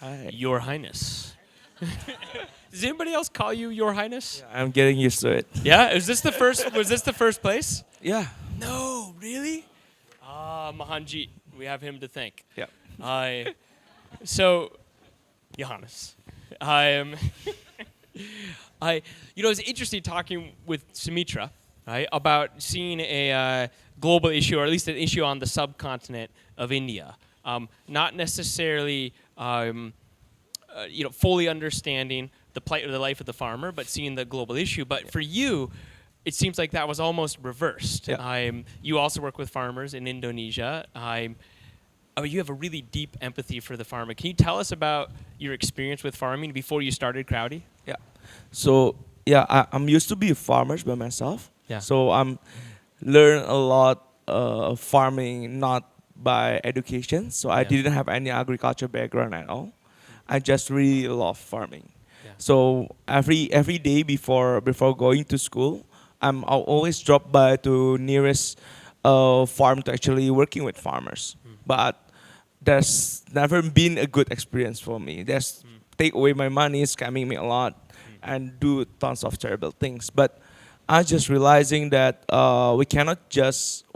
Hi. Your Highness. Does anybody else call you Your Highness? Yeah, I'm getting used to it. Yeah. Is this the first? Was this the first place? Yeah. No, really. Mahanjit. We have him to thank. Yeah. I. So, Johannes. I am. I. It's interesting talking with Sumitra, right, about seeing a global issue, or at least an issue on the subcontinent of India. Not necessarily, fully understanding the plight of the life of the farmer, but seeing the global issue. But for you, it seems like that was almost reversed. Yeah. You also work with farmers in Indonesia. You have a really deep empathy for the farmer. Can you tell us about your experience with farming before you started Crowdy? Yeah. So I'm used to be farmers by myself. Yeah. So I'm learn a lot farming not by education. So I Yeah. didn't have any agriculture background at all. I just really love farming. Yeah. So every day before going to school, I'll always drop by to nearest farm to actually working with farmers. But there's never been a good experience for me. There's take away my money, scamming me a lot, and do tons of terrible things. But I'm just realizing that we cannot just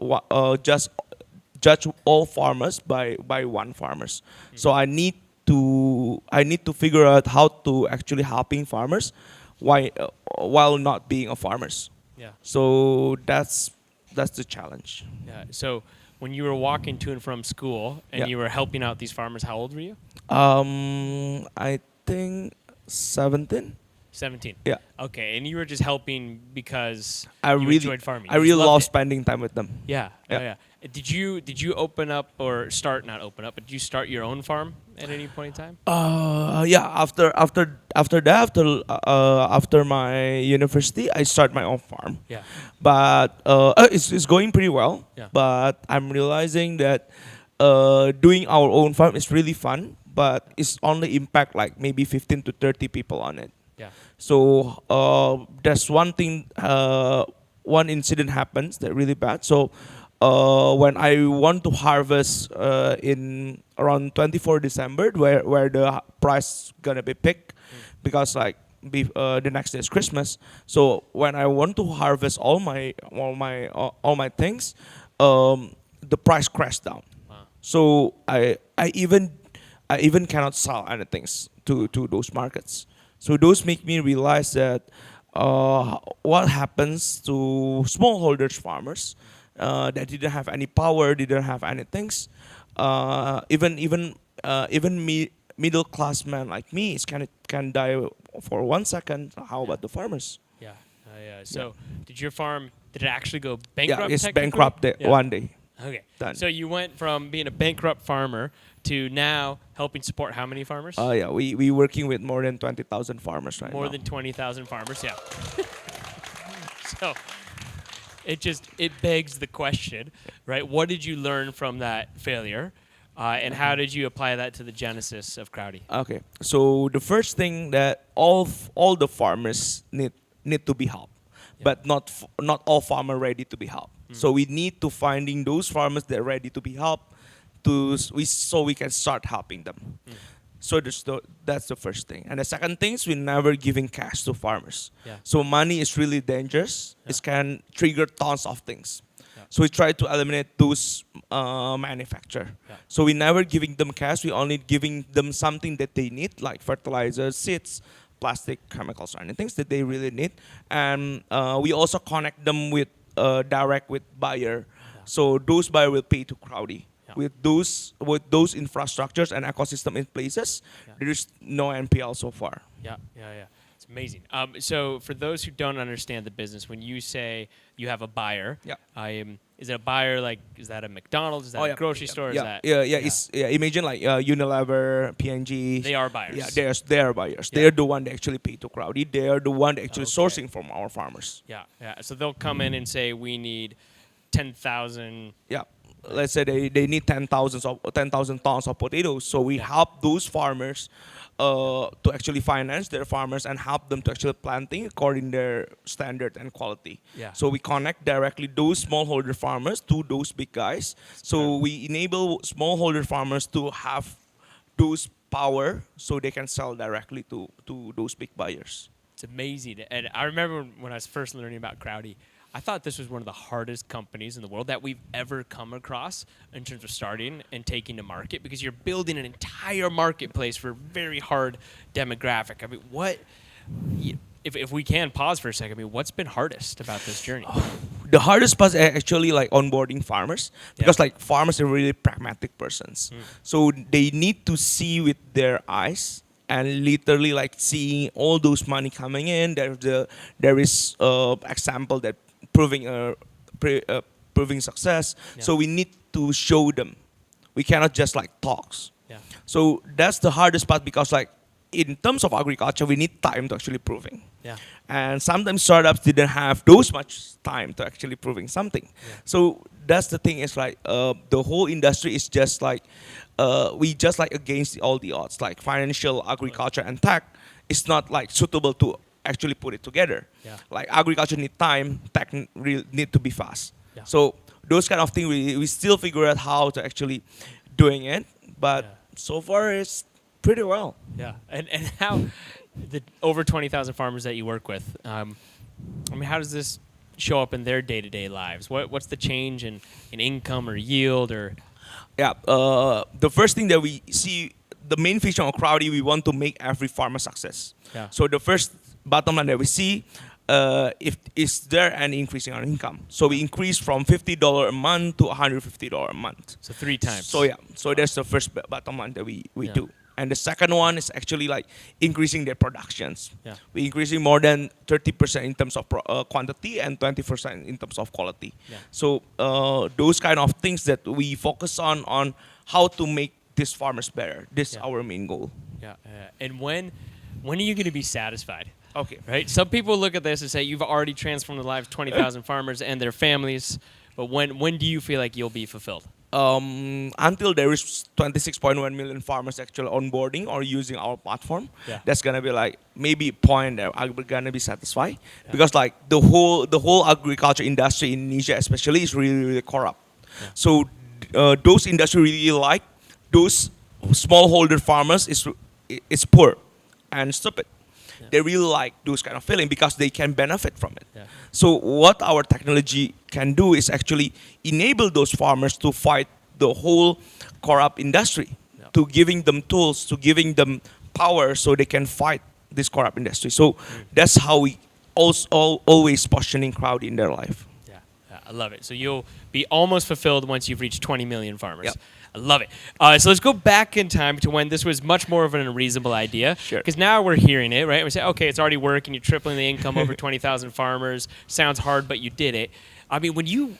judge all farmers by one farmers. So I need to figure out how to actually helping farmers, while not being a farmers. Yeah. So that's the challenge. Yeah. So when you were walking to and from school and Yeah. you were helping out these farmers, how old were you? I think 17. 17. Yeah. Okay, and you were just helping because I you really enjoyed farming. I You just really loved love it. spending time with them. Yeah, Yeah. yeah. Did you open up or start, not open up, but did you start your own farm at any point in time? Yeah. After my university, I start my own farm. Yeah. But it's going pretty well. Yeah. But I'm realizing that doing our own farm is really fun, but it's only impact like maybe 15 to 30 people on it. Yeah. So there's one thing, one incident happens that really bad. So when I want to harvest in around 24 December, where the price gonna be picked, because like the next day is Christmas. So when I want to harvest all my things, the price crashed down. Wow. So I even cannot sell anything to those markets. So those make me realize that what happens to smallholders farmers that didn't have any power, didn't have any things. Even middle class man like me can die for 1 second. How about the farmers? Yeah. Yeah. So did it actually go Yeah, bankrupt? it's technically? bankrupt Yeah. one day. Okay. Done. So you went from being a bankrupt farmer to now helping support how many farmers? Yeah, we working with more than 20,000 farmers right More now. than 20,000 farmers, yeah. So it begs the question, right? What did you learn from that failure? And how did you apply that to the genesis of Crowdy? Okay, so the first thing that all the farmers need to be helped, but not all farmers ready to be helped. So we need to finding those farmers that are ready to be helped, so we can start helping them. So that's the first thing. And the second thing is we never giving cash to farmers. Yeah. So money is really dangerous. Yeah. It can trigger tons of things. Yeah. So we try to eliminate those manufacturer. Yeah. So we never giving them cash. We only giving them something that they need, like fertilizers, seeds, plastic, chemicals, or anything that they really need. And we also connect them with direct with buyer. So those buyer will pay to Crowdy. Yeah. With those infrastructures and ecosystem in places, there is no NPL so far. Yeah. It's amazing. So for those who don't understand the business, when you say you have a buyer, Yeah. is it a buyer like, is that a McDonald's? Is that a grocery store? Is that, Imagine like Unilever, P&G. They are buyers. Yeah, they are buyers. Yeah. They're the one that actually pay to Crowdy. They are the one that actually Okay. sourcing from our farmers. Yeah. So they'll come in and say, we need 10,000. Yeah. Let's say they need 10,000 tons of potatoes. So we help those farmers to actually finance their farmers and help them to actually planting according their standard and quality. Yeah. So we connect directly those smallholder farmers to those big guys. So we enable smallholder farmers to have those power so they can sell directly to those big buyers. It's amazing. And I remember when I was first learning about CROWDE, I thought this was one of the hardest companies in the world that we've ever come across in terms of starting and taking to market, because you're building an entire marketplace for a very hard demographic. I mean, if we can pause for a second, I mean, what's been hardest about this journey? The hardest part is actually like onboarding farmers, because Yeah. like farmers are really pragmatic persons. So they need to see with their eyes and literally like seeing all those money coming in. There is example that proving proving success. Yeah. So we need to show them. We cannot just like talks. Yeah. So that's the hardest part, because like in terms of agriculture, we need time to actually proving. Yeah. And sometimes startups didn't have those much time to actually proving something. Yeah. So that's the thing, is like the whole industry is just like we just like against all the odds. Like financial, agriculture, and tech is not like suitable to actually put it together. Yeah. Like agriculture need time, tech need to be fast. Yeah. So those kind of things we still figure out how to actually doing it, but Yeah. so far it's pretty well. Yeah, and how the over 20,000 farmers that you work with, I mean, how does this show up in their day-to-day lives? What's the change in income or yield or? Yeah, the first thing that we see, the main vision of CROWDE, we want to make every farmer success. Yeah. So the first bottom line that we see, if is there an increase in our income. So we increase from $50 a month to $150 a month. So 3 times. So yeah, so that's the first bottom line that we Yeah. do. And the second one is actually like increasing their productions. Yeah. We're increasing more than 30% in terms of quantity and 20% in terms of quality. Yeah. So those kind of things that we focus on how to make these farmers better. This is Yeah. our main goal. Yeah. And when are you going to be satisfied? Okay. Right. Some people look at this and say you've already transformed the lives of 20,000 farmers and their families, but when do you feel like you'll be fulfilled? Until there is 26.1 million farmers actually onboarding or using our platform, Yeah. that's gonna be like maybe a point that I'm gonna be satisfied, because like the whole agriculture industry in Indonesia especially is really really corrupt. Yeah. So those industry really like those smallholder farmers is poor and stupid. Yeah. They really like those kind of feeling because they can benefit from it. Yeah. So what our technology can do is actually enable those farmers to fight the whole corrupt industry, Yeah. to giving them tools, to giving them power so they can fight this corrupt industry. So that's how we also always positioning CROWDE in their life. Yeah, I love it. So you'll be almost fulfilled once you've reached 20 million farmers. Yep. I love it. So let's go back in time to when this was much more of an unreasonable idea. Sure. Because now we're hearing it, right? We say, okay, it's already working. You're tripling the income over 20,000 farmers. Sounds hard, but you did it. I mean, when you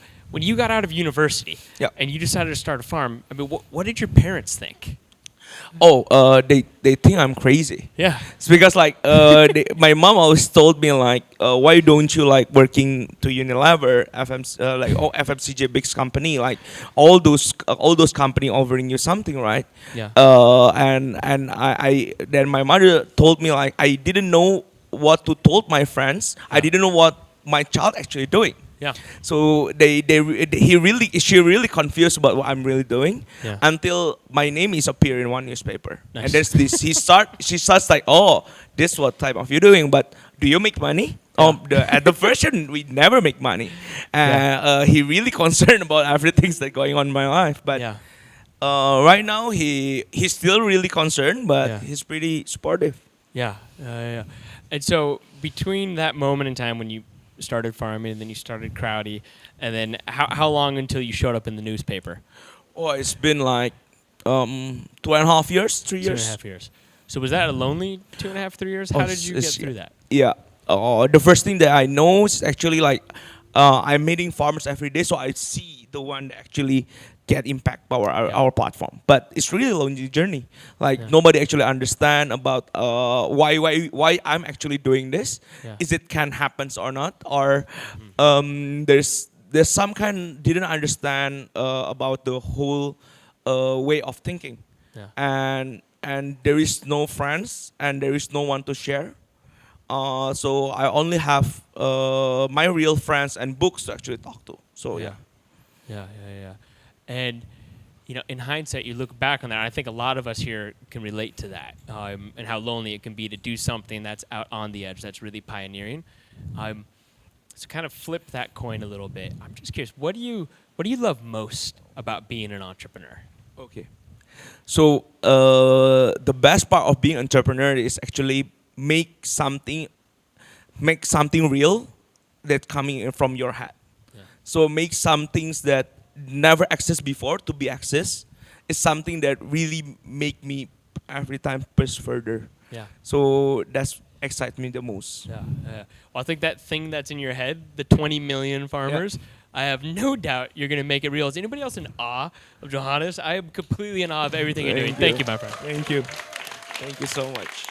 got out of university Yep. and you decided to start a farm, I mean, what did your parents think? They think I'm crazy. Yeah. It's because like my mom always told me like, why don't you like working to Unilever, FMCG big company, like all those company offering you something, right? Yeah. And I then my mother told me like I didn't know what to told my friends. I didn't know what my child actually doing. Yeah. So she really confused about what I'm really doing, Yeah. until my name is appear in one newspaper. Nice. And there's this she starts like, oh, this what type of you doing, but do you make money? At the version we never make money. He really concerned about everything that's going on in my life, but Yeah. right now he's still really concerned, but Yeah. he's pretty supportive. Yeah. Yeah. And so between that moment in time when you started farming and then you started CROWDE, and then how long until you showed up in the newspaper? Oh, it's been like 2.5 years, 3 years. 2.5 years. So was that a lonely 2.5, 3 years? How did you get through that? Yeah. The first thing that I know is actually like I'm meeting farmers every day, so I see the one that actually get impact by our platform. But it's really a lonely journey. Like nobody actually understand about why I'm actually doing this. Yeah. Is it can happens or not, or there's some kind didn't understand about the whole way of thinking, Yeah. and there is no friends and there is no one to share. So I only have my real friends and books to actually talk to. So yeah. Yeah. And in hindsight, you look back on that. I think a lot of us here can relate to that, and how lonely it can be to do something that's out on the edge, that's really pioneering. So kind of flip that coin a little bit. I'm just curious, what do you love most about being an entrepreneur? Okay. So the best part of being entrepreneur is actually make something real that coming in from your head. Yeah. So make some things that never exist before to be accessed is something that really make me every time push further. Yeah. So that's excites me the most. Yeah. Well, I think that thing that's in your head, the 20 million farmers, I have no doubt you're going to make it real. Is anybody else in awe of Yohanes? I am completely in awe of everything you're doing. Thank you, my friend. Thank you. Thank you so much.